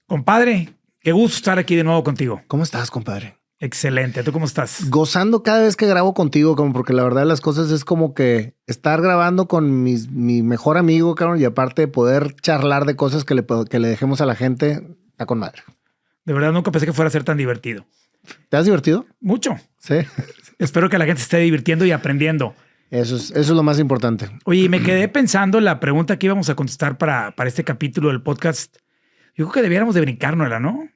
Compadre, qué gusto estar aquí de nuevo contigo. ¿Cómo estás, compadre? Excelente. ¿Tú cómo estás? Gozando cada vez que grabo contigo, como porque la verdad de las cosas es como que estar grabando con mi mejor amigo, cabrón, y aparte de poder charlar de cosas que le dejemos a la gente, está con madre. De verdad nunca pensé que fuera a ser tan divertido. ¿Te has divertido? Mucho. Sí. Espero que la gente esté divirtiendo y aprendiendo. Eso es lo más importante. Oye, me quedé pensando la pregunta que íbamos a contestar para este capítulo del podcast. Yo creo que debiéramos de brincárnosla, ¿no?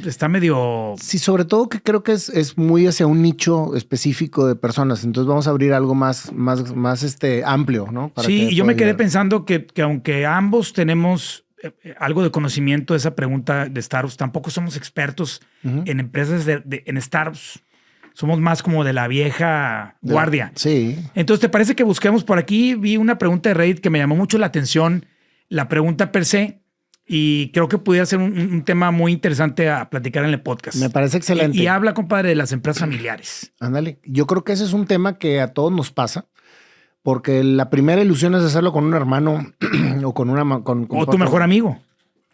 Está medio... Sí, sobre todo que creo que es muy hacia un nicho específico de personas. Entonces vamos a abrir algo más amplio, ¿no? Para sí, y yo me quedé pensando que aunque ambos tenemos algo de conocimiento de esa pregunta de startups, tampoco somos expertos en empresas en startups. Somos más como de la vieja guardia. Sí. Entonces, ¿te parece que busquemos por aquí? Vi una pregunta de Reddit que me llamó mucho la atención, la pregunta per se, y creo que pudiera ser un tema muy interesante a platicar en el podcast. Me parece excelente. Y habla, compadre, de las empresas familiares. Ándale. Yo creo que ese es un tema que a todos nos pasa, porque la primera ilusión es hacerlo con un hermano o con una... o tu mejor amigo.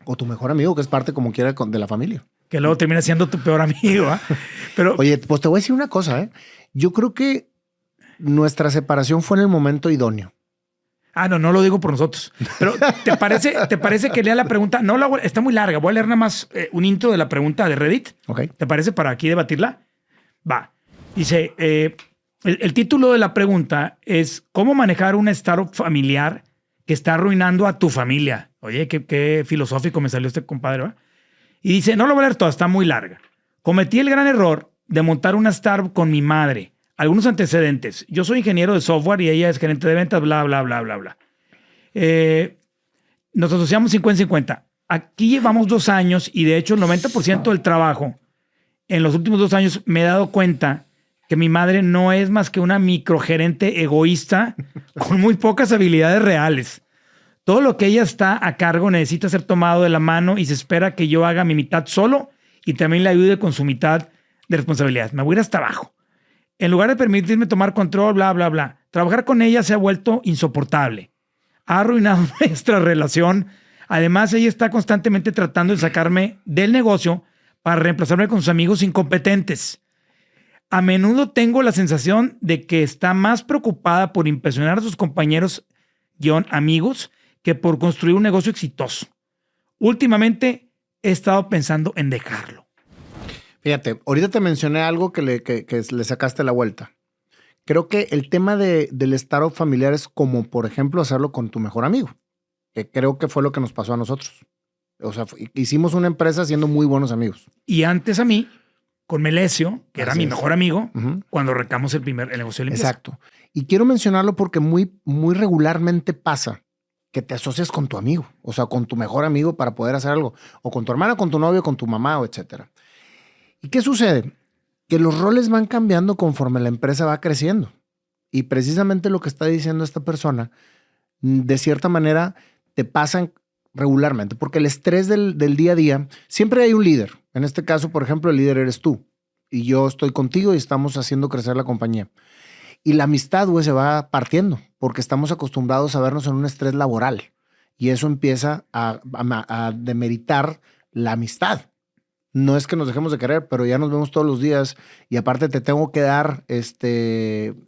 O tu mejor amigo, que es parte como quiera de la familia. Que luego termina siendo tu peor amigo. ¿Eh? Pero, oye, pues te voy a decir una cosa, ¿eh? Yo creo que nuestra separación fue en el momento idóneo. Ah, no lo digo por nosotros. Pero ¿te parece que lea la pregunta? No, está muy larga. Voy a leer nada más un intro de la pregunta de Reddit. Okay. ¿Te parece para aquí debatirla? Va. Dice, el título de la pregunta es ¿cómo manejar una startup familiar que está arruinando a tu familia? Oye, qué filosófico me salió este compadre, ¿verdad? Y dice, no lo voy a leer toda, está muy larga. Cometí el gran error de montar una startup con mi madre. Algunos antecedentes. Yo soy ingeniero de software y ella es gerente de ventas, bla, bla, bla, bla, bla. Nos asociamos 50-50. Aquí llevamos 2 años y de hecho el 90% del trabajo en los últimos 2 años me he dado cuenta que mi madre no es más que una microgerente egoísta con muy pocas habilidades reales. Todo lo que ella está a cargo necesita ser tomado de la mano y se espera que yo haga mi mitad solo y también le ayude con su mitad de responsabilidad. Me voy a ir hasta abajo. En lugar de permitirme tomar control, bla, bla, bla. Trabajar con ella se ha vuelto insoportable. Ha arruinado nuestra relación. Además, ella está constantemente tratando de sacarme del negocio para reemplazarme con sus amigos incompetentes. A menudo tengo la sensación de que está más preocupada por impresionar a sus compañeros amigos que por construir un negocio exitoso. Últimamente he estado pensando en dejarlo. Fíjate, ahorita te mencioné algo que le sacaste la vuelta. Creo que el tema del startup familiar es como, por ejemplo, hacerlo con tu mejor amigo, que creo que fue lo que nos pasó a nosotros. O sea, hicimos una empresa siendo muy buenos amigos. Y antes a mí, con Melesio, que era mi mejor amigo, cuando arrancamos el negocio de limpieza. Exacto. Y quiero mencionarlo porque muy, muy regularmente pasa que te asocias con tu amigo, o sea, con tu mejor amigo para poder hacer algo, o con tu hermana, con tu novio, con tu mamá, o etcétera. ¿Y qué sucede? Que los roles van cambiando conforme la empresa va creciendo. Y precisamente lo que está diciendo esta persona, de cierta manera, te pasan regularmente, porque el estrés del día a día, siempre hay un líder. En este caso, por ejemplo, el líder eres tú. Y yo estoy contigo y estamos haciendo crecer la compañía. Y la amistad, güey, se va partiendo, porque estamos acostumbrados a vernos en un estrés laboral. Y eso empieza a demeritar la amistad. No es que nos dejemos de querer, pero ya nos vemos todos los días y aparte te tengo que dar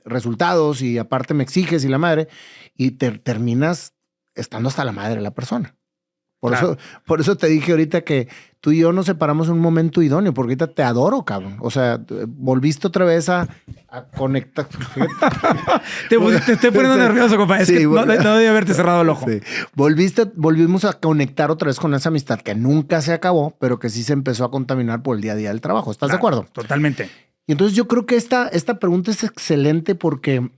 resultados y aparte me exiges y la madre y terminas estando hasta la madre de la persona. Por eso te dije ahorita que tú y yo nos separamos en un momento idóneo, porque ahorita te adoro, cabrón. O sea, volviste otra vez a conectar. Te estoy poniendo nervioso, compadre. Sí, es que no debí haberte cerrado el ojo. Sí. Volvimos a conectar otra vez con esa amistad que nunca se acabó, pero que sí se empezó a contaminar por el día a día del trabajo. ¿Estás de acuerdo? Totalmente. Y entonces yo creo que esta pregunta es excelente porque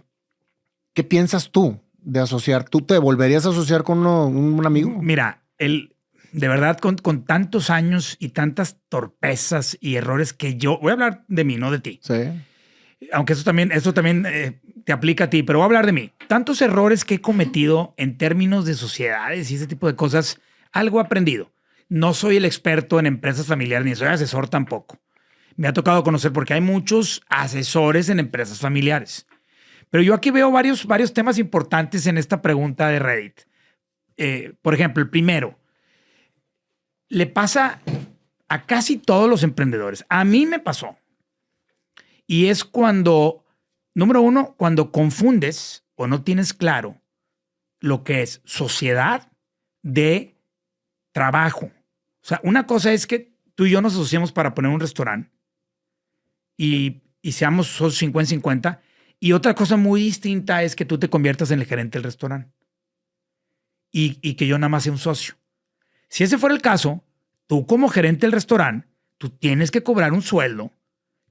¿qué piensas tú de asociar? ¿Tú te volverías a asociar con un amigo? Mira, de verdad, con tantos años y tantas torpezas y errores que yo... Voy a hablar de mí, no de ti. Sí. Aunque eso también te aplica a ti, pero voy a hablar de mí. Tantos errores que he cometido en términos de sociedades y ese tipo de cosas, algo he aprendido. No soy el experto en empresas familiares, ni soy asesor tampoco. Me ha tocado conocer porque hay muchos asesores en empresas familiares. Pero yo aquí veo varios temas importantes en esta pregunta de Reddit. Por ejemplo, el primero, le pasa a casi todos los emprendedores. A mí me pasó. Y es cuando, número uno, cuando confundes o no tienes claro lo que es sociedad de trabajo. O sea, una cosa es que tú y yo nos asociamos para poner un restaurante y seamos socios 50-50. Y otra cosa muy distinta es que tú te conviertas en el gerente del restaurante y que yo nada más sea un socio. Si ese fuera el caso, tú como gerente del restaurante, tú tienes que cobrar un sueldo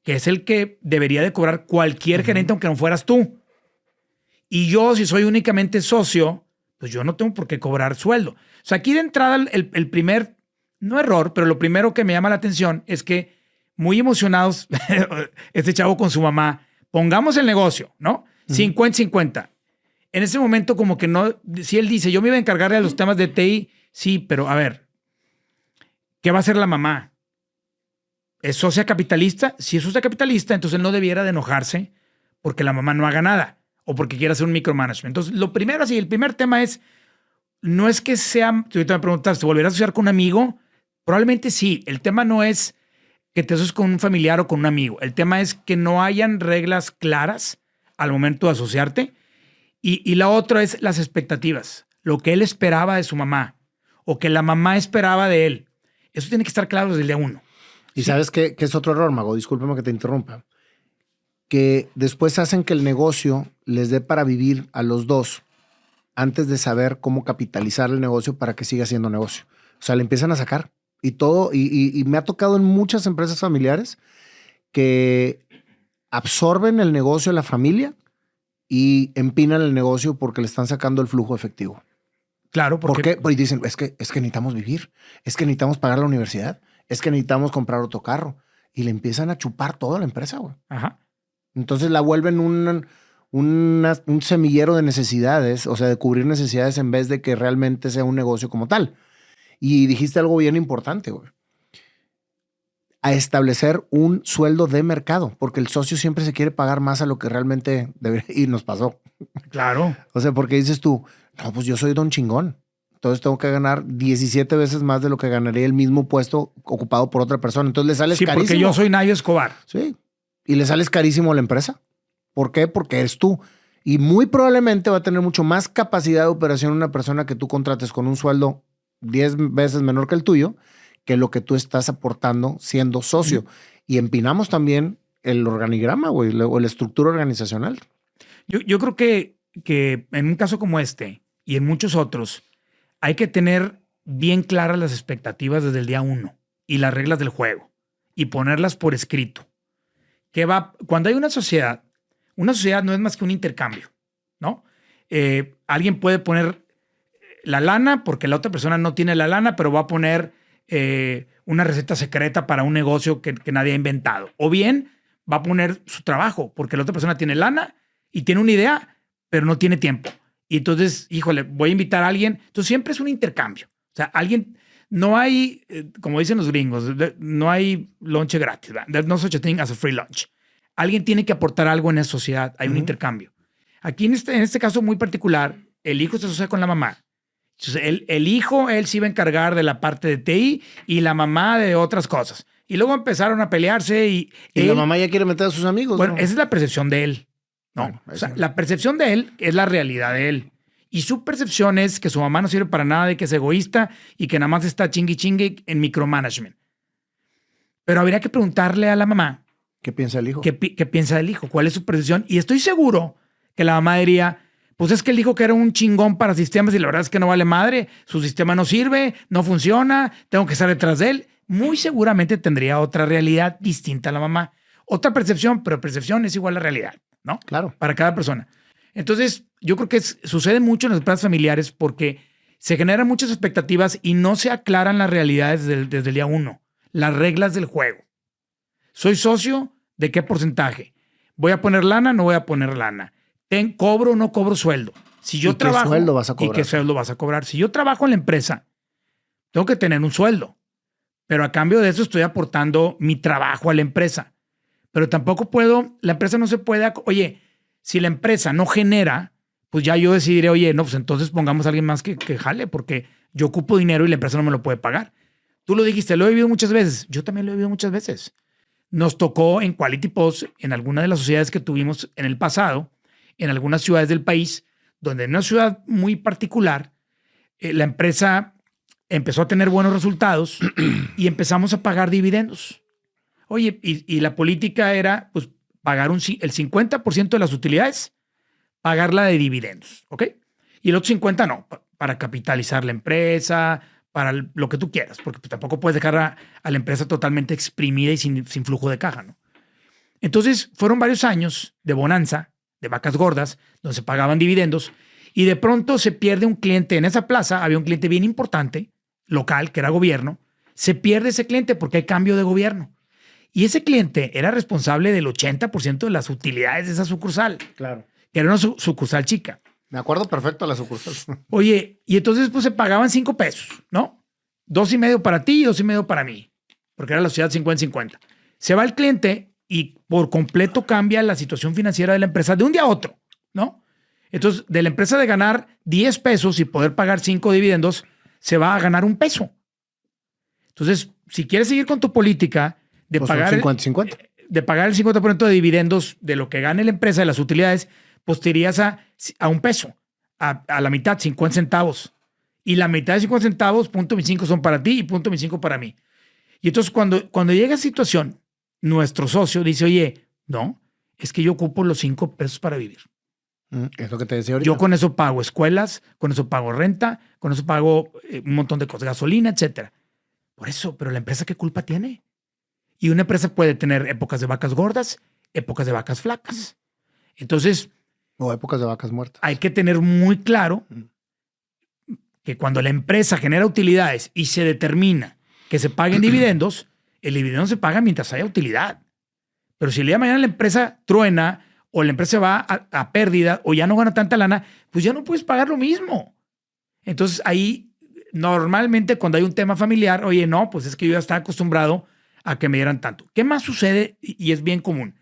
que es el que debería de cobrar cualquier gerente, aunque no fueras tú. Y yo, si soy únicamente socio, pues yo no tengo por qué cobrar sueldo. O sea, aquí de entrada el primer, no error, pero lo primero que me llama la atención es que muy emocionados, este chavo con su mamá, pongamos el negocio, ¿no? 50-50. En ese momento como que no, si él dice, yo me iba a encargar de los temas de TI, sí, pero a ver, ¿qué va a hacer la mamá? ¿Es socia capitalista? Si es socia capitalista, entonces él no debiera de enojarse porque la mamá no haga nada o porque quiera hacer un micromanagement. Entonces, lo primero, así, el primer tema es, no es que sea, tú ahorita me preguntas, ¿te volverás a asociar con un amigo? Probablemente sí. El tema no es que te asocies con un familiar o con un amigo. El tema es que no hayan reglas claras al momento de asociarte. Y la otra es las expectativas. Lo que él esperaba de su mamá o que la mamá esperaba de él. Eso tiene que estar claro desde el día uno. Y sabes qué es otro error, Mago, discúlpame que te interrumpa, que después hacen que el negocio les dé para vivir a los dos antes de saber cómo capitalizar el negocio para que siga siendo negocio. O sea, le empiezan a sacar y todo, y me ha tocado en muchas empresas familiares que absorben el negocio de la familia y empinan el negocio porque le están sacando el flujo efectivo. Claro, ¿Por qué? Porque dicen, es que necesitamos vivir, es que necesitamos pagar la universidad, es que necesitamos comprar otro carro. Y le empiezan a chupar toda la empresa, güey. Ajá. Entonces la vuelven un semillero de necesidades, o sea, de cubrir necesidades en vez de que realmente sea un negocio como tal. Y dijiste algo bien importante, güey. A establecer un sueldo de mercado, porque el socio siempre se quiere pagar más a lo que realmente debería, y nos pasó. Claro. O sea, porque dices tú, no, pues yo soy don chingón. Entonces tengo que ganar 17 veces más de lo que ganaría el mismo puesto ocupado por otra persona. Entonces le sales carísimo. Sí, porque yo soy Nayo Escobar. Sí. Y le sales carísimo a la empresa. ¿Por qué? Porque eres tú. Y muy probablemente va a tener mucho más capacidad de operación una persona que tú contrates con un sueldo 10 veces menor que el tuyo, que lo que tú estás aportando siendo socio. Y empinamos también el organigrama, güey, o la estructura organizacional. Yo creo que en un caso como este y en muchos otros, hay que tener bien claras las expectativas desde el día uno y las reglas del juego y ponerlas por escrito. Cuando hay una sociedad no es más que un intercambio, ¿no? Alguien puede poner la lana porque la otra persona no tiene la lana, pero va a poner una receta secreta para un negocio que nadie ha inventado. O bien va a poner su trabajo porque la otra persona tiene lana y tiene una idea, pero no tiene tiempo. Y entonces, híjole, voy a invitar a alguien. Entonces siempre es un intercambio. O sea, no hay, como dicen los gringos, no hay lunch gratis. ¿Verdad? There's no such a thing as a free lunch. Alguien tiene que aportar algo en esa sociedad. Hay un intercambio. Aquí en este caso muy particular, el hijo se asocia con la mamá. Entonces, el hijo, él se iba a encargar de la parte de TI y la mamá de otras cosas. Y luego empezaron a pelearse y la mamá ya quiere meter a sus amigos. Bueno, ¿no? Esa es la percepción de él. No, Bueno, o sea, la percepción de él es la realidad de él. Y su percepción es que su mamá no sirve para nada, de que es egoísta y que nada más está chingui en micromanagement. Pero habría que preguntarle a la mamá. ¿Qué piensa el hijo? ¿Qué piensa del hijo? ¿Cuál es su percepción? Y estoy seguro que la mamá diría, pues es que él dijo que era un chingón para sistemas y la verdad es que no vale madre, su sistema no sirve, no funciona, tengo que estar detrás de él. Muy seguramente tendría otra realidad distinta a la mamá. Otra percepción, pero percepción es igual a realidad, ¿no? Claro. Para cada persona. Entonces, yo creo que sucede mucho en las empresas familiares porque se generan muchas expectativas y no se aclaran las realidades desde el día uno, las reglas del juego. ¿Soy socio? ¿De qué porcentaje? ¿Voy a poner lana? ¿No voy a poner lana? ¿Cobro o no cobro sueldo? Si yo trabajo, ¿qué sueldo vas a cobrar? ¿Y qué sueldo vas a cobrar? Si yo trabajo en la empresa, tengo que tener un sueldo. Pero a cambio de eso estoy aportando mi trabajo a la empresa. Pero tampoco la empresa no se puede, oye, si la empresa no genera, pues ya yo decidiré, oye, no, pues entonces pongamos a alguien más que jale porque yo ocupo dinero y la empresa no me lo puede pagar. Tú lo dijiste, lo he vivido muchas veces. Yo también lo he vivido muchas veces. Nos tocó en Quality Post, en alguna de las sociedades que tuvimos en el pasado, en algunas ciudades del país, donde en una ciudad muy particular, la empresa empezó a tener buenos resultados y empezamos a pagar dividendos. Oye, y la política era pues pagar el 50% de las utilidades, pagarla de dividendos, ¿ok? Y el otro 50% no, para capitalizar la empresa, para lo que tú quieras, porque pues, tampoco puedes dejar a la empresa totalmente exprimida y sin flujo de caja, ¿no? Entonces, fueron varios años de bonanza, de vacas gordas, donde se pagaban dividendos, y de pronto se pierde un cliente en esa plaza. Había un cliente bien importante, local, que era gobierno. Se pierde ese cliente porque hay cambio de gobierno. Y ese cliente era responsable del 80% de las utilidades de esa sucursal. Claro. Que era una sucursal chica. Me acuerdo perfecto de la sucursal. Oye, y entonces pues se pagaban 5 pesos, ¿no? 2.5 para ti y 2.5 para mí. Porque era la sociedad 50-50. Se va el cliente y por completo cambia la situación financiera de la empresa de un día a otro, ¿no? Entonces, de la empresa de ganar 10 pesos y poder pagar 5 dividendos, se va a ganar 1 peso. Entonces, si quieres seguir con tu política de Pues pagar 50-50. De pagar el 50% de dividendos de lo que gane la empresa de las utilidades, pues te irías a 1 peso, a la mitad, 50 centavos. Y la mitad de 50 centavos, 0.25 son para ti y 0.25 para mí. Y entonces cuando llega esa situación, nuestro socio dice, oye, no, es que yo ocupo los 5 pesos para vivir. Es lo que te decía ahorita. Yo con eso pago escuelas, con eso pago renta, con eso pago un montón de cosas, gasolina, etcétera. Por eso, pero la empresa, ¿qué culpa tiene? Y una empresa puede tener épocas de vacas gordas, épocas de vacas flacas. Entonces, o épocas de vacas muertas. Hay que tener muy claro que cuando la empresa genera utilidades y se determina que se paguen dividendos, el dividendo se paga mientras haya utilidad. Pero si el día de mañana la empresa truena o la empresa va a pérdida o ya no gana tanta lana, pues ya no puedes pagar lo mismo. Entonces ahí normalmente cuando hay un tema familiar, oye, no, pues es que yo ya estaba acostumbrado a que me dieran tanto. ¿Qué más sucede? Y es bien común.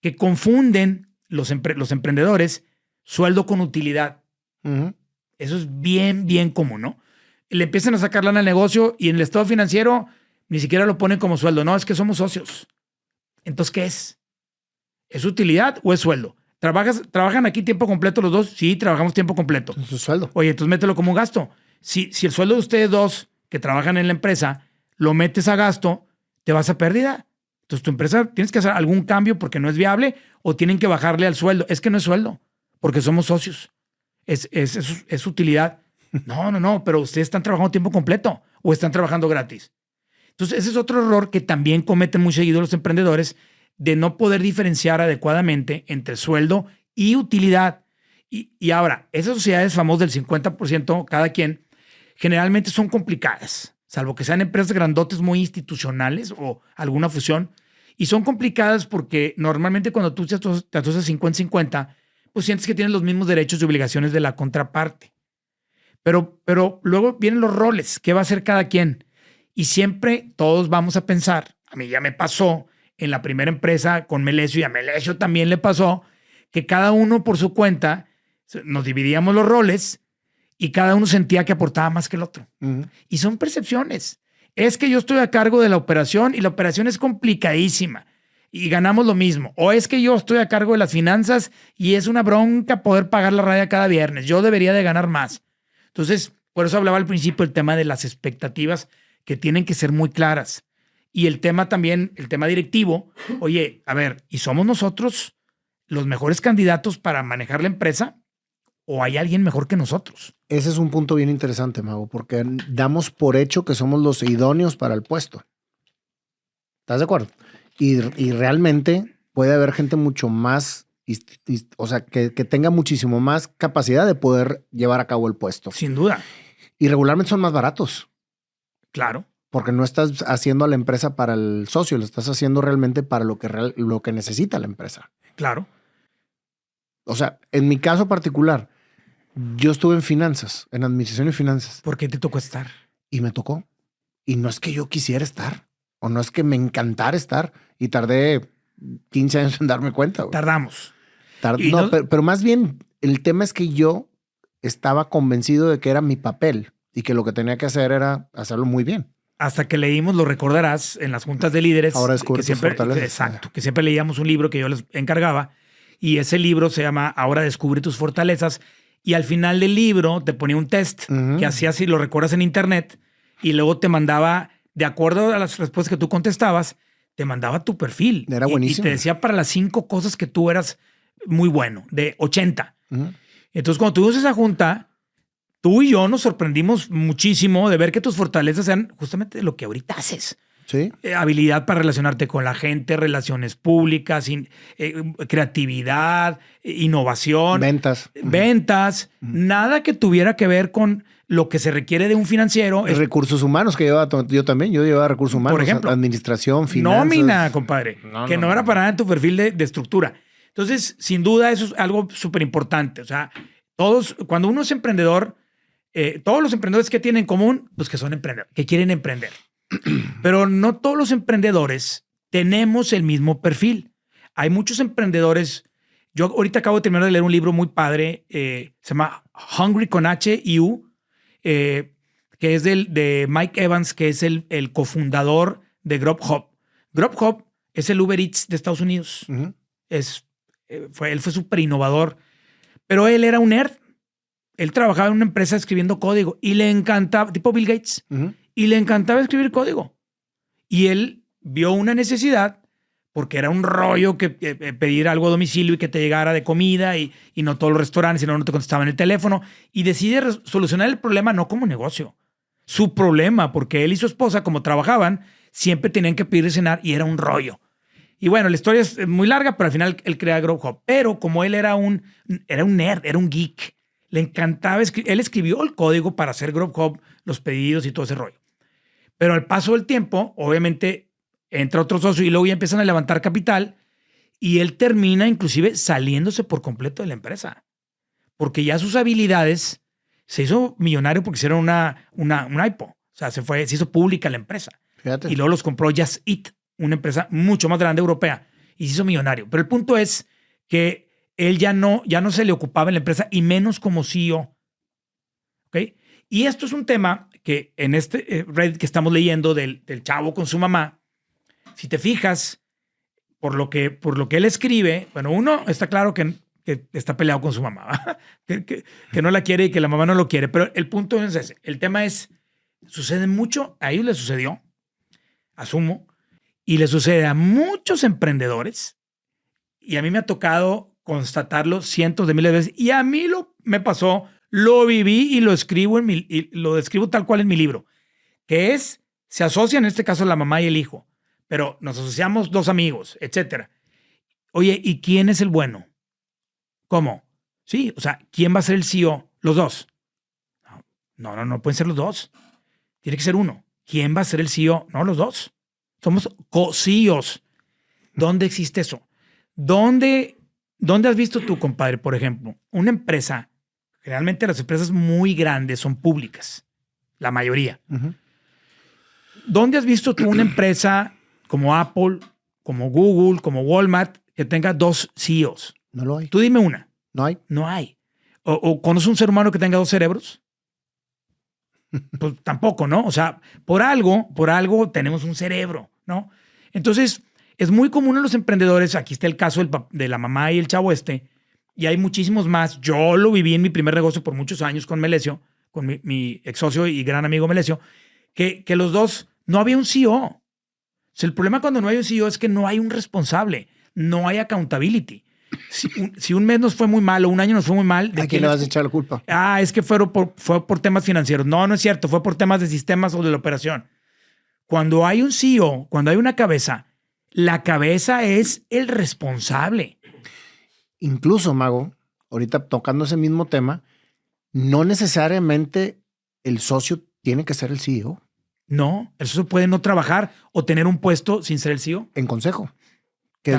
Que confunden los emprendedores sueldo con utilidad. Eso es bien, bien común, ¿no? Le empiezan a sacar lana al negocio y en el estado financiero ni siquiera lo ponen como sueldo. No, es que somos socios. Entonces, ¿qué es? ¿Es utilidad o es sueldo? ¿Trabajan aquí tiempo completo los dos? Sí, trabajamos tiempo completo. Es su sueldo. Oye, entonces mételo como un gasto. Si el sueldo de ustedes dos que trabajan en la empresa lo metes a gasto, te vas a pérdida. Entonces tu empresa tienes que hacer algún cambio porque no es viable o tienen que bajarle al sueldo. Es que no es sueldo porque somos socios. Es utilidad. No, pero ustedes están trabajando tiempo completo o están trabajando gratis. Entonces ese es otro error que también cometen muy seguido los emprendedores, de no poder diferenciar adecuadamente entre sueldo y utilidad. Y ahora, esas sociedades famosas del 50% cada quien, generalmente son complicadas, salvo que sean empresas grandotes muy institucionales o alguna fusión. Y son complicadas porque normalmente cuando tú te asocias 50-50, pues sientes que tienes los mismos derechos y obligaciones de la contraparte. Pero luego vienen los roles, ¿qué va a hacer cada quien? Y siempre todos vamos a pensar, a mí ya me pasó en la primera empresa con Melesio y a Melesio también le pasó, que cada uno por su cuenta nos dividíamos los roles y cada uno sentía que aportaba más que el otro. Y son percepciones. Es que yo estoy a cargo de la operación y la operación es complicadísima y ganamos lo mismo. O es que yo estoy a cargo de las finanzas y es una bronca poder pagar la raya cada viernes. Yo debería de ganar más. Entonces, por eso hablaba al principio el tema de las expectativas que tienen que ser muy claras. Y el tema también, el tema directivo, oye, a ver, ¿y somos nosotros los mejores candidatos para manejar la empresa o hay alguien mejor que nosotros? Ese es un punto bien interesante, Mago, porque damos por hecho que somos los idóneos para el puesto. ¿Estás de acuerdo? Y realmente puede haber gente mucho más, o sea, que tenga muchísimo más capacidad de poder llevar a cabo el puesto. Sin duda. Y regularmente son más baratos. Claro. Porque no estás haciendo a la empresa para el socio, lo estás haciendo realmente para lo que necesita la empresa. Claro. O sea, en mi caso particular, yo estuve en finanzas, en administración y finanzas. ¿Por qué te tocó estar? Y me tocó. Y no es que yo quisiera estar, o no es que me encantara estar. Y tardé 15 años en darme cuenta. Güey. Tardamos. No, pero más bien el tema es que yo estaba convencido de que era mi papel y que lo que tenía que hacer era hacerlo muy bien. hasta que leímos, lo recordarás, en las juntas de líderes. Ahora descubre que tus siempre, fortalezas. exacto, que siempre leíamos un libro que yo les encargaba. Y ese libro se llama Ahora descubre tus fortalezas. Y al final del libro te ponía un test que hacías, si lo recuerdas, en internet. Y luego te mandaba, de acuerdo a las respuestas que tú contestabas, te mandaba tu perfil. Era buenísimo. Y te decía para las 5 cosas que tú eras muy bueno, de 80. Entonces, cuando tuvimos esa junta, tú y yo nos sorprendimos muchísimo de ver que tus fortalezas sean justamente lo que ahorita haces. Sí. Habilidad para relacionarte con la gente, relaciones públicas, creatividad, innovación. Ventas. Nada que tuviera que ver con lo que se requiere de un financiero. Recursos humanos que llevaba yo también. Yo llevaba recursos humanos. Por ejemplo, administración, finanzas. Nómina, compadre. No era para nada en tu perfil de estructura. Entonces, sin duda, eso es algo súper importante. O sea, cuando uno es emprendedor, todos los emprendedores que tienen en común, pues que son emprendedores, que quieren emprender. Pero no todos los emprendedores tenemos el mismo perfil. Hay muchos emprendedores. Yo ahorita acabo de terminar de leer un libro muy padre, se llama Hungry con H y U, que es de Mike Evans, que es el cofundador de Grubhub. Grubhub es el Uber Eats de Estados Unidos. Él fue súper innovador, pero él era un nerd. Él trabajaba en una empresa escribiendo código y le encantaba, tipo Bill Gates, y le encantaba escribir código. Y él vio una necesidad, porque era un rollo que pedir algo a domicilio y que te llegara de comida y no todos los restaurantes, sino no te contestaban el teléfono. Y decide solucionar el problema no como negocio, su problema, porque él y su esposa, como trabajaban, siempre tenían que pedir cenar y era un rollo. Y bueno, la historia es muy larga, pero al final él crea Grubhub. Pero como él era un nerd, era un geek, le encantaba escribir. Él escribió el código para hacer Grubhub, los pedidos y todo ese rollo. Pero al paso del tiempo, obviamente, entra otro socio y luego ya empiezan a levantar capital y él termina inclusive saliéndose por completo de la empresa. Porque ya sus habilidades, se hizo millonario porque hicieron una IPO. O sea, se hizo pública la empresa. Fíjate. Y luego los compró Just Eat, una empresa mucho más grande europea, y se hizo millonario. Pero el punto es que él ya no se le ocupaba en la empresa y menos como CEO. ¿Ok? Y esto es un tema que en este Reddit que estamos leyendo del chavo con su mamá, si te fijas, por lo que él escribe, bueno, uno está claro que está peleado con su mamá, que no la quiere y que la mamá no lo quiere, pero el punto es ese. El tema es, sucede mucho, a ellos les sucedió, asumo, y le sucede a muchos emprendedores, y a mí me ha tocado constatarlo cientos de miles de veces, y a mí me pasó, lo viví y lo escribo y lo describo tal cual en mi libro, que se asocian en este caso la mamá y el hijo, pero nos asociamos 2 amigos, etcétera. Oye, ¿y quién es el bueno? ¿Cómo? Sí, o sea, ¿quién va a ser el CEO? Los 2. No pueden ser los 2. Tiene que ser uno. ¿Quién va a ser el CEO? No, los 2. Somos co-CEOs. ¿Dónde existe eso? ¿Dónde has visto tú, compadre, por ejemplo, una empresa? Generalmente las empresas muy grandes son públicas, la mayoría. ¿Dónde has visto tú una empresa como Apple, como Google, como Walmart, que tenga 2 CEOs? No lo hay. Tú dime una. No hay. No hay. ¿O conoces un ser humano que tenga 2 cerebros? Pues tampoco, ¿no? O sea, por algo tenemos un cerebro, ¿no? Entonces, es muy común en los emprendedores, aquí está el caso de la mamá y el chavo y hay muchísimos más. Yo lo viví en mi primer negocio por muchos años con Melesio, con mi ex socio y gran amigo Melesio, que los 2, no había un CEO. O sea, el problema cuando no hay un CEO es que no hay un responsable, no hay accountability. Si un mes nos fue muy mal o un año nos fue muy mal, ¿a quién le vas a echar la culpa? Es que fue por temas financieros. No es cierto, fue por temas de sistemas o de la operación. Cuando hay un CEO, cuando hay una cabeza, la cabeza es el responsable. Incluso, Mago, ahorita tocando ese mismo tema, no necesariamente el socio tiene que ser el CEO. No, el socio puede no trabajar o tener un puesto sin ser el CEO. En consejo. Que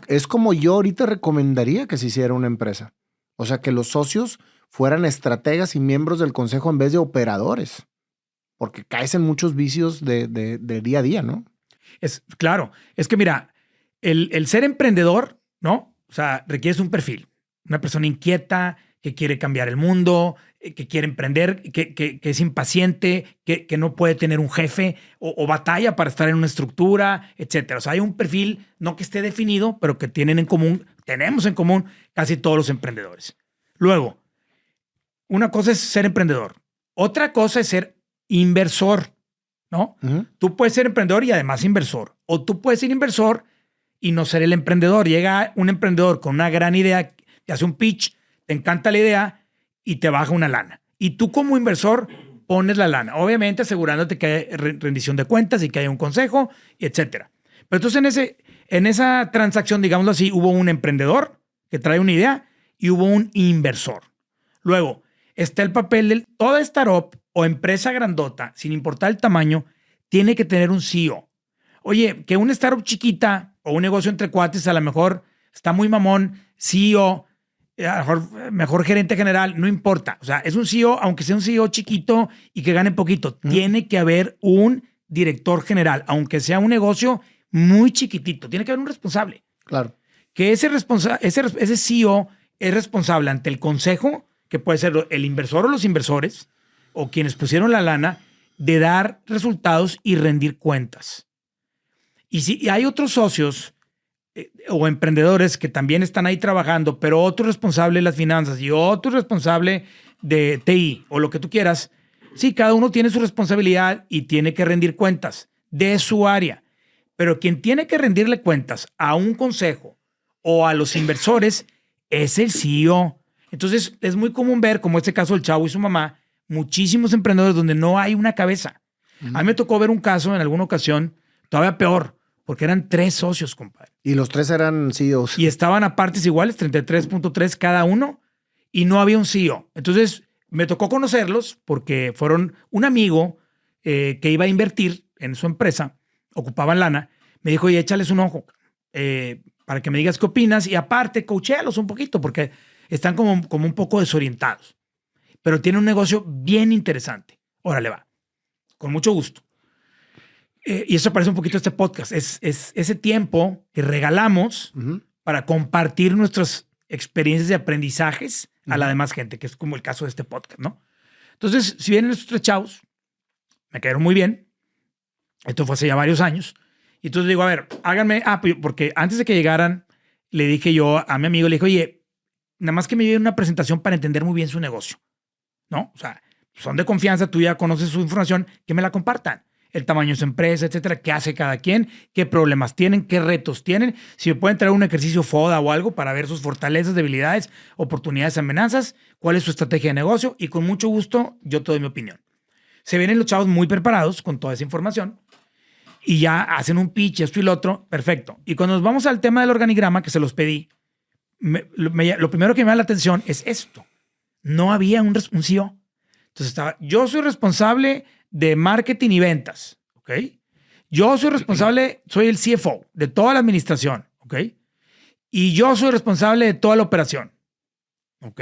es como yo ahorita recomendaría que se hiciera una empresa. O sea, que los socios fueran estrategas y miembros del consejo en vez de operadores. Porque caes en muchos vicios de día a día, ¿no? Claro. Es que mira, el ser emprendedor, ¿no? O sea, requieres un perfil. Una persona inquieta, que quiere cambiar el mundo, que quiere emprender, que es impaciente, que no puede tener un jefe o batalla para estar en una estructura, etcétera. O sea, hay un perfil no que esté definido, pero que tenemos en común casi todos los emprendedores. Luego, una cosa es ser emprendedor. Otra cosa es ser inversor, ¿no? Ujú. Tú puedes ser emprendedor y además inversor. O tú puedes ser inversor y no ser el emprendedor. Llega un emprendedor con una gran idea, te hace un pitch, te encanta la idea y te baja una lana. Y tú como inversor pones la lana, obviamente asegurándote que hay rendición de cuentas y que haya un consejo, etcétera. Pero entonces en esa transacción, digámoslo así, hubo un emprendedor que trae una idea y hubo un inversor. Luego está el papel de toda startup o empresa grandota, sin importar el tamaño, tiene que tener un CEO. Oye, que una startup chiquita o un negocio entre cuates a lo mejor está muy mamón, CEO, a lo mejor gerente general, no importa. O sea, es un CEO, aunque sea un CEO chiquito y que gane poquito, tiene que haber un director general, aunque sea un negocio muy chiquitito, tiene que haber un responsable. Claro. Que ese CEO es responsable ante el consejo, que puede ser el inversor o los inversores, o quienes pusieron la lana, de dar resultados y rendir cuentas. Y si hay otros socios o emprendedores que también están ahí trabajando, pero otro responsable de las finanzas y otro responsable de TI o lo que tú quieras, sí, cada uno tiene su responsabilidad y tiene que rendir cuentas de su área. Pero quien tiene que rendirle cuentas a un consejo o a los inversores es el CEO. Entonces, es muy común ver, como este caso del chavo y su mamá, muchísimos emprendedores donde no hay una cabeza. A mí me tocó ver un caso en alguna ocasión, todavía peor, porque eran 3 socios, compadre. Y los 3 eran CEOs. Y estaban a partes iguales, 33.3 cada uno, y no había un CEO. Entonces, me tocó conocerlos porque fueron un amigo que iba a invertir en su empresa, ocupaban lana, me dijo, oye, échales un ojo para que me digas qué opinas y aparte, coachéalos un poquito porque están como un poco desorientados. Pero tiene un negocio bien interesante. Órale, va. Con mucho gusto. Y eso parece un poquito este podcast. Es ese tiempo que regalamos para compartir nuestras experiencias de aprendizajes a la demás gente, que es como el caso de este podcast, ¿no? Entonces, si vienen estos 3 chavos, me cayeron muy bien. Esto fue hace ya varios años. Y entonces digo, a ver, háganme... porque antes de que llegaran, le dije yo a mi amigo, le dije, oye, nada más que me lleven una presentación para entender muy bien su negocio, ¿no? O sea, son de confianza, tú ya conoces su información, que me la compartan. El tamaño de su empresa, etcétera, qué hace cada quien, qué problemas tienen, qué retos tienen, si me pueden traer un ejercicio FODA o algo para ver sus fortalezas, debilidades, oportunidades, amenazas, cuál es su estrategia de negocio y con mucho gusto yo te doy mi opinión. Se vienen los chavos muy preparados con toda esa información y ya hacen un pitch, esto y lo otro, perfecto. Y cuando nos vamos al tema del organigrama, que se los pedí, lo primero que me da la atención es esto. No había un CEO. Entonces yo soy responsable de marketing y ventas, ¿ok? Yo soy responsable, soy el CFO de toda la administración, ¿ok? Y yo soy responsable de toda la operación, ¿ok?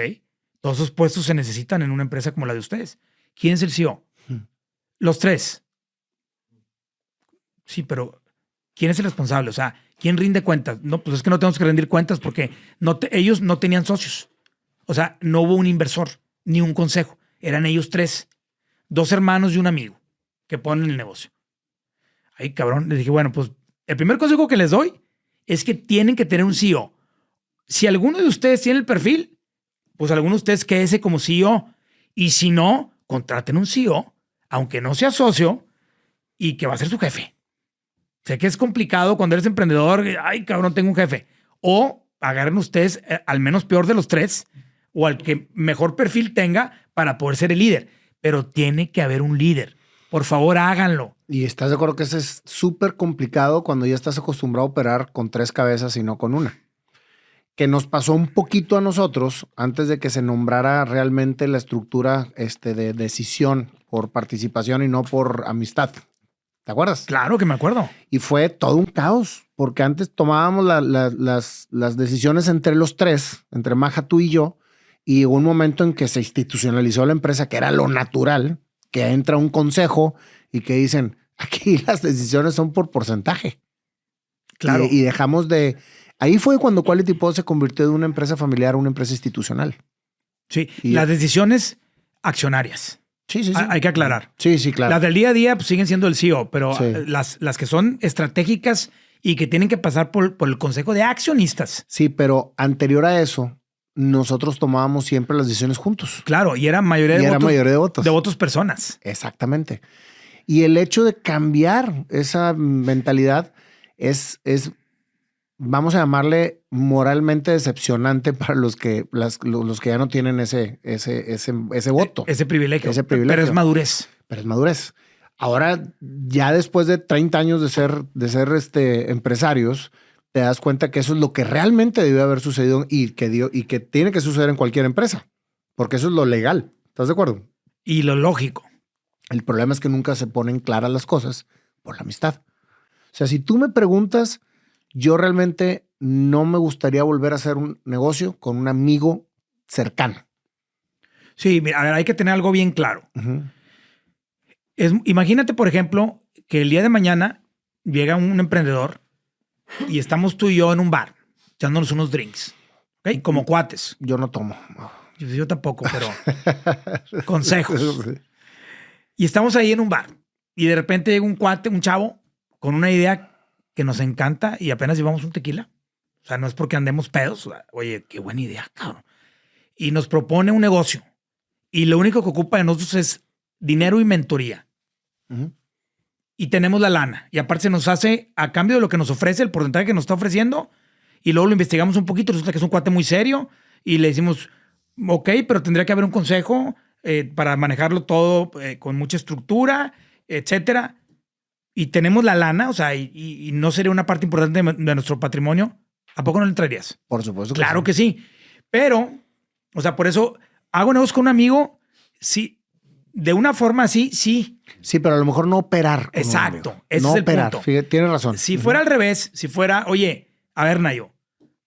Todos esos puestos se necesitan en una empresa como la de ustedes. ¿Quién es el CEO? Los 3. Sí, pero ¿quién es el responsable? O sea, ¿quién rinde cuentas? No, pues es que no tenemos que rendir cuentas porque ellos no tenían socios. O sea, no hubo un inversor ni un consejo. Eran ellos 3. 2 hermanos y un amigo que ponen el negocio. Ay, cabrón. Les dije, bueno, pues el primer consejo que les doy es que tienen que tener un CEO. Si alguno de ustedes tiene el perfil, pues alguno de ustedes quédese como CEO. Y si no, contraten un CEO, aunque no sea socio, y que va a ser su jefe. Sé que es complicado cuando eres emprendedor. Ay, cabrón, tengo un jefe. O agarren ustedes al menos peor de los 3 o al que mejor perfil tenga para poder ser el líder. Pero tiene que haber un líder. Por favor, háganlo. Y estás de acuerdo que eso es súper complicado cuando ya estás acostumbrado a operar con 3 cabezas y no con una. Que nos pasó un poquito a nosotros antes de que se nombrara realmente la estructura de decisión por participación y no por amistad. ¿Te acuerdas? Claro que me acuerdo. Y fue todo un caos, porque antes tomábamos las decisiones entre los 3, entre Maja, tú y yo, y llegó un momento en que se institucionalizó la empresa, que era lo natural, que entra un consejo y que dicen, aquí las decisiones son por porcentaje. Claro. Y dejamos de... Ahí fue cuando Quality Pod se convirtió de una empresa familiar a una empresa institucional. Sí, Y- las decisiones accionarias. Sí, sí, sí. Hay que aclarar. Sí, sí, claro. Las del día a día pues, siguen siendo el CEO, pero Sí. las que son estratégicas y que tienen que pasar por el consejo de accionistas. Sí, pero anterior a eso, nosotros tomábamos siempre las decisiones juntos. Claro, y era mayoría de Y era votos. mayoría de votos. De votos personas. Exactamente. Y el hecho de cambiar esa mentalidad es vamos a llamarle moralmente decepcionante para los que ya no tienen ese voto. Ese privilegio. Ese privilegio. Pero es madurez. Pero es madurez. Ahora, ya después de 30 años de ser empresarios, te das cuenta que eso es lo que realmente debió haber sucedido y que tiene que suceder en cualquier empresa, porque eso es lo legal. ¿Estás de acuerdo? Y lo lógico. El problema es que nunca se ponen claras las cosas por la amistad. O sea, si tú me preguntas, yo realmente no me gustaría volver a hacer un negocio con un amigo cercano. Sí, mira, a ver, hay que tener algo bien claro. Ujú. Imagínate, por ejemplo, que el día de mañana llega un emprendedor y estamos tú y yo en un bar, echándonos unos drinks, ¿ok? Como cuates. Yo no tomo. Yo tampoco, pero consejos. Y estamos ahí en un bar y de repente llega un cuate, un chavo, con una idea que nos encanta y apenas llevamos un tequila. O sea, no es porque andemos pedos. Oye, qué buena idea, cabrón. Y nos propone un negocio. Y lo único que ocupa de nosotros es dinero y mentoría. Ujú. Y tenemos la lana. Y aparte se nos hace, a cambio de lo que nos ofrece, el porcentaje que nos está ofreciendo, y luego lo investigamos un poquito, resulta que es un cuate muy serio, y le decimos, ok, pero tendría que haber un consejo para manejarlo todo con mucha estructura, etcétera. Y tenemos la lana, o sea, y no sería una parte importante de nuestro patrimonio. ¿A poco no le entrarías? Por supuesto. Claro que sí. Pero, o sea, por eso hago negocios con un amigo, sí, de una forma así, sí. Sí, pero a lo mejor no operar. Con Exacto, un amigo. ese no es el operar. punto. Fíjate, tienes razón. Si fuera al revés, si fuera, oye, a ver, Nayo,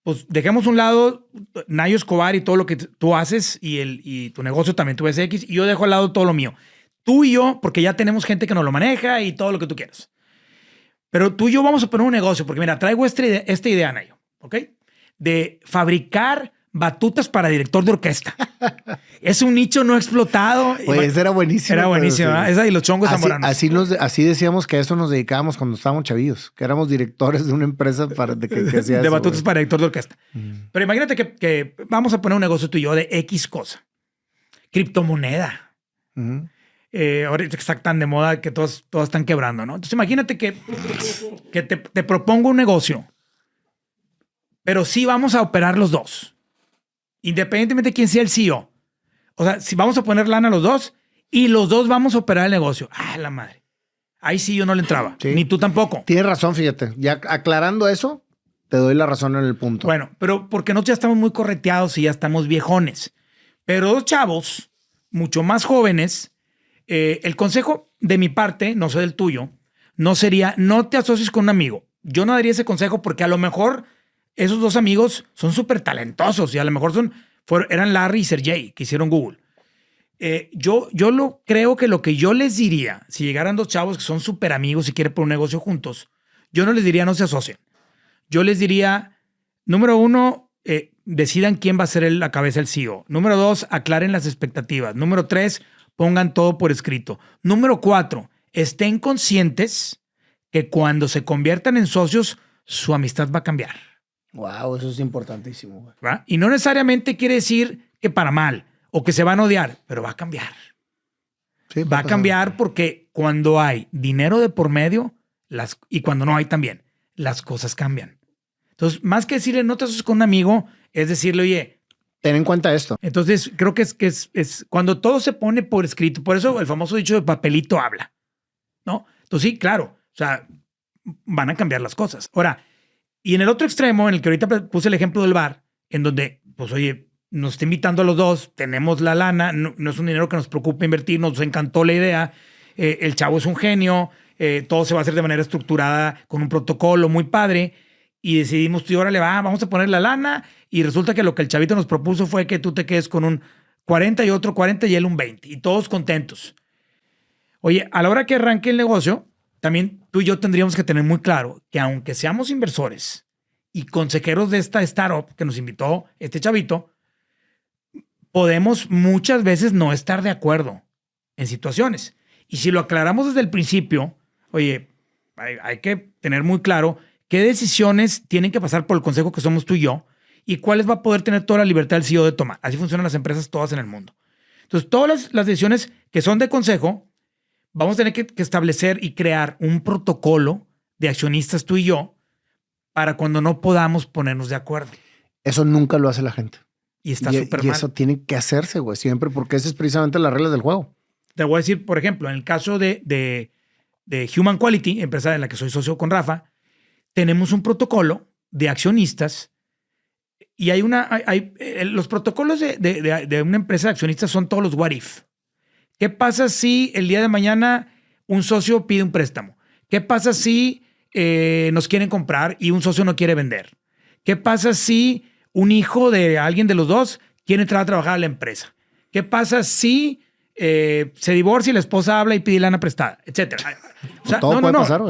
pues dejemos a un lado Nayo Escobar y todo lo que tú haces y tu negocio también, tu SX, y yo dejo al lado todo lo mío. Tú y yo, porque ya tenemos gente que nos lo maneja y todo lo que tú quieras. Pero tú y yo vamos a poner un negocio, porque mira, traigo esta idea, Nayo, ¿ok? De fabricar batutas para director de orquesta. Es un nicho no explotado. Oye, esa era buenísima. Era buenísima, ¿verdad? Esa y los chongos zamoranos. Así decíamos que a eso nos dedicábamos cuando estábamos chavillos, que éramos directores de una empresa que hacía de eso, batutas güey. para director de orquesta. Pero imagínate que vamos a poner un negocio tú y yo de X cosa. Criptomoneda. Ujú. Ahorita que está tan de moda que todos están quebrando, ¿no? Entonces imagínate que te propongo un negocio, pero sí vamos a operar los dos, independientemente de quién sea el CEO. O sea, si vamos a poner lana los dos y los dos vamos a operar el negocio. ¡Ah, la madre! Ahí sí yo no le entraba. Sí. Ni tú tampoco. Tienes razón, fíjate. Ya aclarando eso, te doy la razón en el punto. Bueno, pero porque nosotros ya estamos muy correteados y ya estamos viejones. Pero dos chavos, mucho más jóvenes, el consejo de mi parte, no sé del tuyo, no sería, no te asocies con un amigo. Yo no daría ese consejo porque a lo mejor esos dos amigos son súper talentosos y a lo mejor eran Larry y Sergey que hicieron Google. Yo creo que lo que yo les diría, si llegaran dos chavos que son súper amigos y quieren poner un negocio juntos, yo no les diría no se asocien. Yo les diría, número uno, decidan quién va a ser la cabeza del CEO. Número dos, aclaren las expectativas. Número tres, pongan todo por escrito. Número cuatro, estén conscientes que cuando se conviertan en socios, su amistad va a cambiar. Wow, eso es importantísimo, güey. ¿Va? Y no necesariamente quiere decir que para mal o que se van a odiar, pero va a cambiar. Sí, Va a cambiar porque cuando hay dinero de por medio y cuando no hay también, las cosas cambian. Entonces, más que decirle no te asocies con un amigo, es decirle, oye, ten en cuenta esto. entonces creo que es cuando todo se pone por escrito. Por eso el famoso dicho de papelito habla, ¿no? Entonces sí, claro, o sea, van a cambiar las cosas. Ahora, y en el otro extremo, en el que ahorita puse el ejemplo del bar, en donde, pues oye, nos está invitando a los dos, tenemos la lana, no es un dinero que nos preocupe invertir, nos encantó la idea, el chavo es un genio, todo se va a hacer de manera estructurada, con un protocolo muy padre, y decidimos, tú y ahora vamos a poner la lana, y resulta que lo que el chavito nos propuso fue que tú te quedes con un 40 y otro 40 y él un 20, y todos contentos. Oye, a la hora que arranque el negocio, también tú y yo tendríamos que tener muy claro que aunque seamos inversores y consejeros de esta startup que nos invitó este chavito, podemos muchas veces no estar de acuerdo en situaciones. Y si lo aclaramos desde el principio, oye, hay que tener muy claro qué decisiones tienen que pasar por el consejo que somos tú y yo y cuáles va a poder tener toda la libertad el CEO de tomar. Así funcionan las empresas todas en el mundo. Entonces, todas las decisiones que son de consejo, vamos a tener que establecer y crear un protocolo de accionistas tú y yo para cuando no podamos ponernos de acuerdo. Eso nunca lo hace la gente. Y está súper mal. Y eso tiene que hacerse, güey, siempre, porque esas es precisamente las reglas del juego. Te voy a decir, por ejemplo, en el caso de Human Quality, empresa en la que soy socio con Rafa, tenemos un protocolo de accionistas y los protocolos de una empresa de accionistas son todos los what if. ¿Qué pasa si el día de mañana un socio pide un préstamo? ¿Qué pasa si nos quieren comprar y un socio no quiere vender? ¿Qué pasa si un hijo de alguien de los dos quiere entrar a trabajar a la empresa? ¿Qué pasa si se divorcia y la esposa habla y pide lana prestada, etcétera? O sea, todo puede pasar,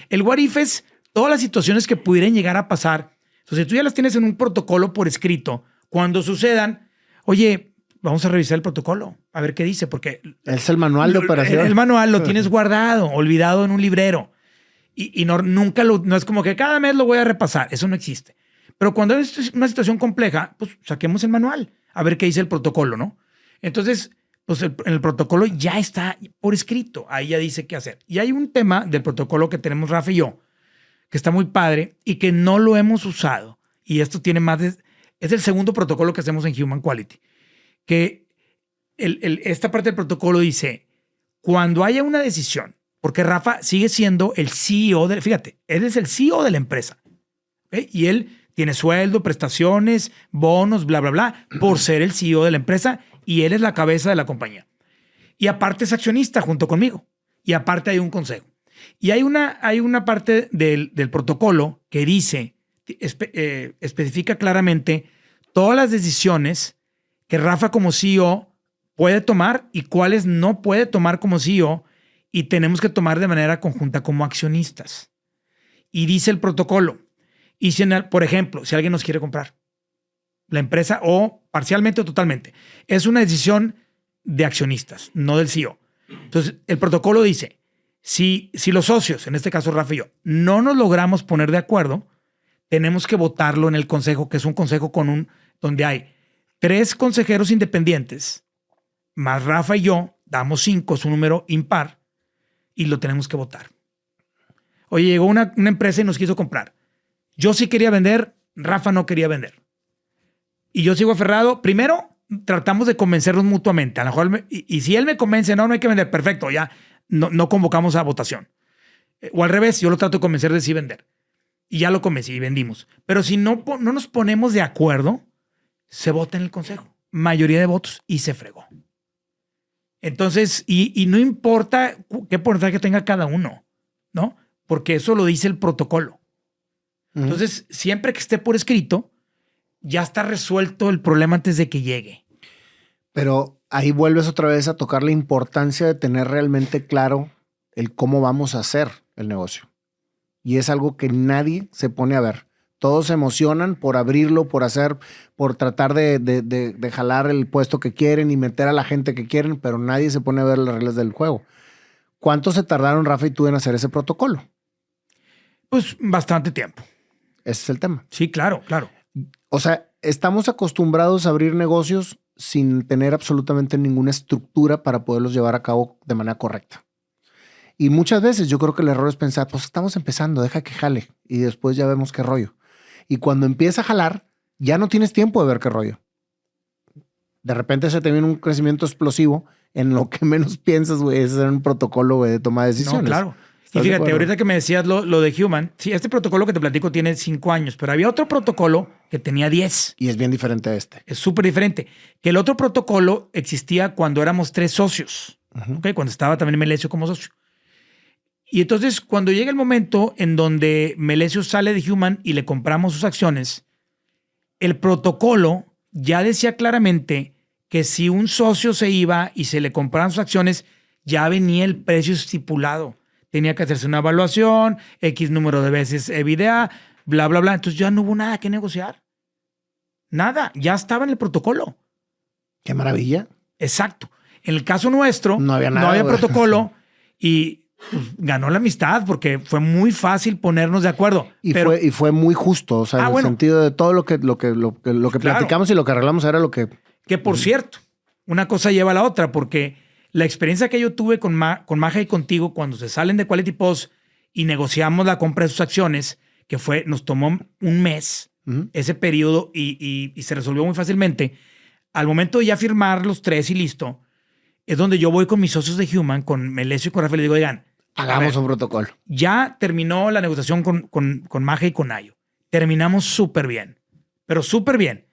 el what if es todas las situaciones que pudieran llegar a pasar. Entonces, si tú ya las tienes en un protocolo por escrito, cuando sucedan, oye, vamos a revisar el protocolo, a ver qué dice, porque es el manual de operación. El manual lo tienes guardado, olvidado en un librero. Y nunca no es como que cada mes lo voy a repasar. Eso no existe. Pero cuando es una situación compleja, pues saquemos el manual, a ver qué dice el protocolo, ¿no? Entonces, pues en el protocolo ya está por escrito. Ahí ya dice qué hacer. Y hay un tema del protocolo que tenemos Rafa y yo, que está muy padre y que no lo hemos usado. Y esto tiene es el segundo protocolo que hacemos en Human Quality. Que esta parte del protocolo dice, cuando haya una decisión, porque Rafa sigue siendo el CEO, fíjate, él es el CEO de la empresa. ¿Okay? Y él tiene sueldo, prestaciones, bonos, bla, bla, bla, por ser el CEO de la empresa y él es la cabeza de la compañía. Y aparte es accionista junto conmigo. Y aparte hay un consejo. Y hay una parte del protocolo que dice, especifica claramente todas las decisiones que Rafa como CEO puede tomar y cuáles no puede tomar como CEO y tenemos que tomar de manera conjunta como accionistas. Y dice el protocolo, y si, por ejemplo, si alguien nos quiere comprar la empresa o parcialmente o totalmente, es una decisión de accionistas, no del CEO. Entonces, el protocolo dice, si los socios, en este caso Rafa y yo, no nos logramos poner de acuerdo, tenemos que votarlo en el consejo, que es un consejo donde hay 3 consejeros independientes, más Rafa y yo, damos 5, es un número impar, y lo tenemos que votar. Oye, llegó una empresa y nos quiso comprar. Yo sí quería vender, Rafa no quería vender. Y yo sigo aferrado. Primero, tratamos de convencernos mutuamente. A lo mejor, y si él me convence, no hay que vender, perfecto, ya no convocamos a votación. O al revés, yo lo trato de convencer de sí vender. Y ya lo convencí y vendimos. Pero si no nos ponemos de acuerdo, se vota en el consejo. Mayoría de votos y se fregó. Entonces, y no importa qué porcentaje tenga cada uno, ¿no? Porque eso lo dice el protocolo. Entonces, siempre que esté por escrito, ya está resuelto el problema antes de que llegue. Pero ahí vuelves otra vez a tocar la importancia de tener realmente claro el cómo vamos a hacer el negocio. Y es algo que nadie se pone a ver. Todos se emocionan por abrirlo, por tratar de jalar el puesto que quieren y meter a la gente que quieren, pero nadie se pone a ver las reglas del juego. ¿Cuánto se tardaron Rafa y tú en hacer ese protocolo? Pues bastante tiempo. Ese es el tema. Sí, claro. O sea, estamos acostumbrados a abrir negocios sin tener absolutamente ninguna estructura para poderlos llevar a cabo de manera correcta. Y muchas veces yo creo que el error es pensar, pues estamos empezando, deja que jale y después ya vemos qué rollo. Y cuando empieza a jalar, ya no tienes tiempo de ver qué rollo. De repente se te viene un crecimiento explosivo en lo que menos piensas, güey, es hacer un protocolo, güey, de toma de decisiones. No, claro. Y fíjate, ahorita que me decías lo de Human, sí, este protocolo que te platico tiene 5 años, pero había otro protocolo que tenía 10. Y es bien diferente a este. Es súper diferente. Que el otro protocolo existía cuando éramos 3 socios, ¿okay? Cuando estaba también Melesio como socio. Y entonces, cuando llega el momento en donde Melesio sale de Human y le compramos sus acciones, el protocolo ya decía claramente que si un socio se iba y se le compraban sus acciones, ya venía el precio estipulado. Tenía que hacerse una evaluación, X número de veces EBITDA, bla, bla, bla. Entonces ya no hubo nada que negociar. Nada, ya estaba en el protocolo. Qué maravilla. Exacto. En el caso nuestro, No había nada, no había güey. protocolo y pues, ganó la amistad porque fue muy fácil ponernos de acuerdo. Y, Pero, fue muy justo, o sea, en el bueno. sentido de todo lo que Claro. platicamos y lo que arreglamos era lo que... que por cierto, una cosa lleva a la otra, porque la experiencia que yo tuve con Maja y contigo cuando se salen de Quality Post y negociamos la compra de sus acciones, que nos tomó un mes, ese periodo, y se resolvió muy fácilmente. Al momento de ya firmar los 3 y listo, es donde yo voy con mis socios de Human, con Melesio y con Rafael, y digo, oigan, Hagamos un protocolo. ya terminó la negociación con Maja y con Ayo. Terminamos súper bien, pero súper bien.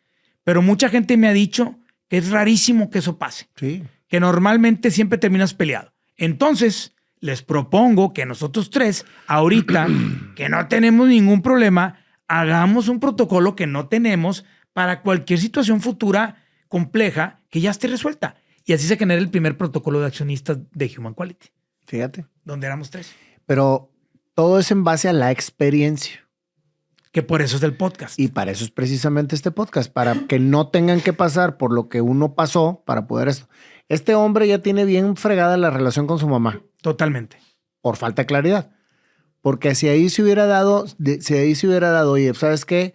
Pero mucha gente me ha dicho que es rarísimo que eso pase. Sí. Que normalmente siempre terminas peleado. Entonces, les propongo que nosotros 3, ahorita, que no tenemos ningún problema, hagamos un protocolo que no tenemos para cualquier situación futura compleja que ya esté resuelta. Y así se genera el primer protocolo de accionistas de Human Quality. Fíjate. Donde éramos 3. Pero todo es en base a la experiencia. Que por eso es del podcast. Y para eso es precisamente este podcast, para que no tengan que pasar por lo que uno pasó para poder esto. Este hombre ya tiene bien fregada la relación con su mamá. Totalmente. Por falta de claridad. Porque si ahí se hubiera dado, oye, ¿sabes qué?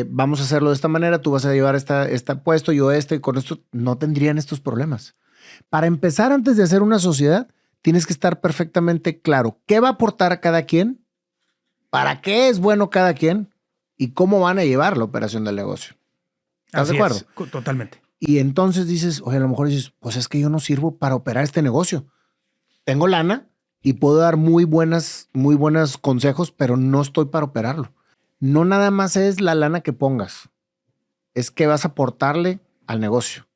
Vamos a hacerlo de esta manera, tú vas a llevar este puesto, yo y con esto no tendrían estos problemas. Para empezar, antes de hacer una sociedad, tienes que estar perfectamente claro qué va a aportar a cada quien, para qué es bueno cada quien y cómo van a llevar la operación del negocio. ¿Estás de acuerdo? Totalmente. Y entonces dices, oye, a lo mejor dices, pues es que yo no sirvo para operar este negocio. Tengo lana y puedo dar muy buenos consejos, pero no estoy para operarlo. No nada más es la lana que pongas, es que vas a aportarle al negocio.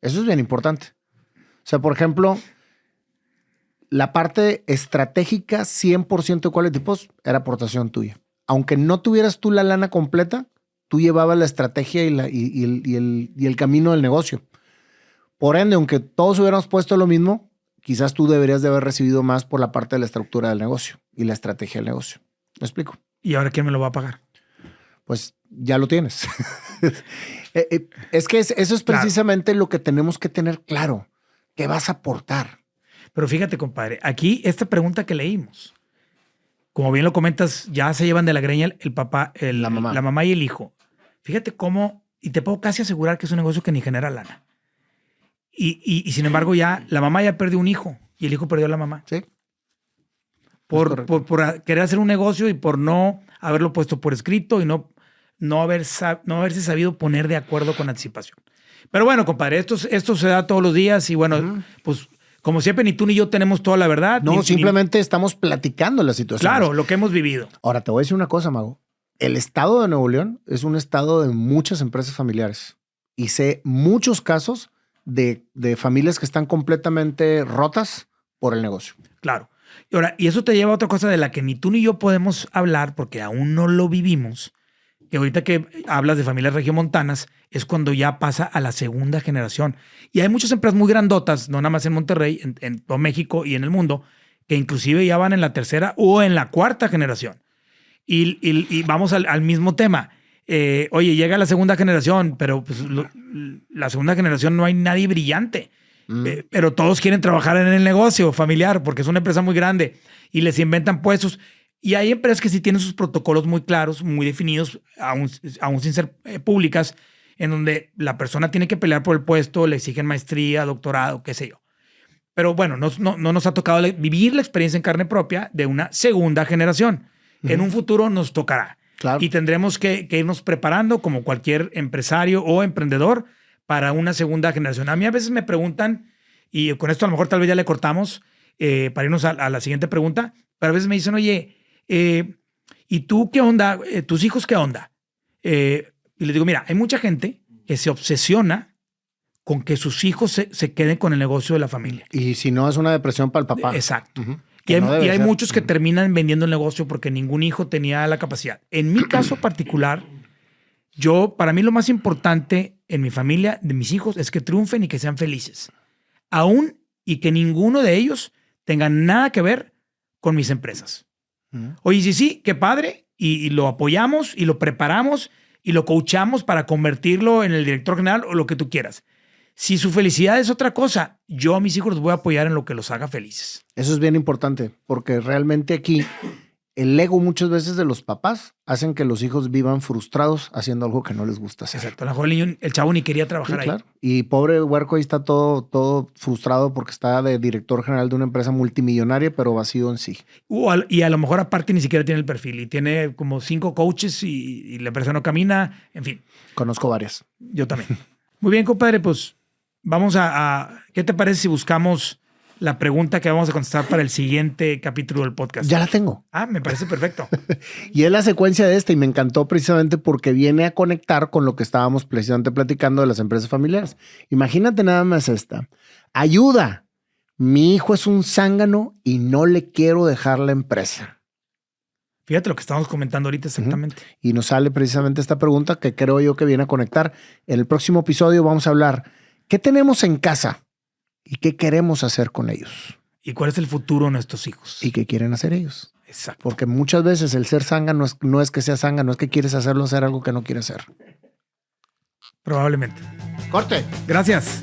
Eso es bien importante. O sea, por ejemplo, la parte estratégica 100% de Quality Post era aportación tuya. Aunque no tuvieras tú la lana completa, tú llevabas la estrategia y el camino del negocio. Por ende, aunque todos hubiéramos puesto lo mismo, quizás tú deberías de haber recibido más por la parte de la estructura del negocio y la estrategia del negocio. ¿Me explico? ¿Y ahora quién me lo va a pagar? Pues ya lo tienes. Es que eso es precisamente lo que tenemos que tener claro. ¿Qué vas a aportar? Pero fíjate, compadre, aquí esta pregunta que leímos, como bien lo comentas, ya se llevan de la greña el papá, la mamá y el hijo. Fíjate cómo, y te puedo casi asegurar que es un negocio que ni genera lana. Y sin embargo, ya la mamá ya perdió un hijo y el hijo perdió a la mamá. Sí. Por querer hacer un negocio y por no haberlo puesto por escrito y no haberse sabido poner de acuerdo con anticipación. Pero bueno, compadre, esto se da todos los días y bueno, pues como siempre, ni tú ni yo tenemos toda la verdad. No, simplemente estamos platicando la situación. Claro, lo que hemos vivido. Ahora, te voy a decir una cosa, Mago. El estado de Nuevo León es un estado de muchas empresas familiares. Y sé muchos casos de familias que están completamente rotas por el negocio. Claro. Y eso te lleva a otra cosa de la que ni tú ni yo podemos hablar porque aún no lo vivimos. Que ahorita que hablas de familias regiomontanas es cuando ya pasa a la segunda generación. Y hay muchas empresas muy grandotas, no nada más en Monterrey, en todo México y en el mundo, que inclusive ya van en la tercera o en la cuarta generación. Y vamos al mismo tema. Oye, llega la segunda generación, pero pues, la segunda generación no hay nadie brillante. Pero todos quieren trabajar en el negocio familiar porque es una empresa muy grande y les inventan puestos. Y hay empresas que sí tienen sus protocolos muy claros, muy definidos, aún sin ser públicas, en donde la persona tiene que pelear por el puesto, le exigen maestría, doctorado, qué sé yo. Pero bueno, no nos ha tocado vivir la experiencia en carne propia de una segunda generación. En un futuro nos tocará. Claro. Y tendremos que irnos preparando como cualquier empresario o emprendedor para una segunda generación. A mí a veces me preguntan, y con esto a lo mejor tal vez ya le cortamos para irnos a la siguiente pregunta, pero a veces me dicen, oye, ¿y tú qué onda? ¿Tus hijos qué onda? Y les digo, mira, hay mucha gente que se obsesiona con que sus hijos se queden con el negocio de la familia. Y si no, es una depresión para el papá. Exacto. Y hay muchos que terminan vendiendo el negocio porque ningún hijo tenía la capacidad. En mi caso particular, para mí lo más importante en mi familia, de mis hijos, es que triunfen y que sean felices. Aún y que ninguno de ellos tenga nada que ver con mis empresas. Oye, sí, qué padre. Y lo apoyamos y lo preparamos y lo coachamos para convertirlo en el director general o lo que tú quieras. Si su felicidad es otra cosa, yo a mis hijos los voy a apoyar en lo que los haga felices. Eso es bien importante, porque realmente aquí el ego muchas veces de los papás hacen que los hijos vivan frustrados haciendo algo que no les gusta hacer. Exacto. A lo mejor el chavo ni quería trabajar ahí. Claro. Y pobre huerco ahí está todo frustrado porque está de director general de una empresa multimillonaria, pero vacío en sí. Y a lo mejor aparte ni siquiera tiene el perfil y tiene como 5 coaches y la empresa no camina. En fin. Conozco varias. Yo también. Muy bien, compadre. Pues vamos a ¿qué te parece si buscamos la pregunta que vamos a contestar para el siguiente capítulo del podcast? Ya la tengo. Me parece perfecto. Y es la secuencia de esta y me encantó precisamente porque viene a conectar con lo que estábamos precisamente platicando de las empresas familiares. Imagínate nada más esta. Ayuda. Mi hijo es un zángano y no le quiero dejar la empresa. Fíjate lo que estamos comentando ahorita exactamente. Y nos sale precisamente esta pregunta que creo yo que viene a conectar. En el próximo episodio vamos a hablar ¿qué tenemos en casa? ¿Y qué queremos hacer con ellos? ¿Y cuál es el futuro de nuestros hijos? ¿Y qué quieren hacer ellos? Exacto. Porque muchas veces el ser zángano no es que sea zángano, es que quieres hacer algo que no quieres hacer. Probablemente. Corte. Gracias.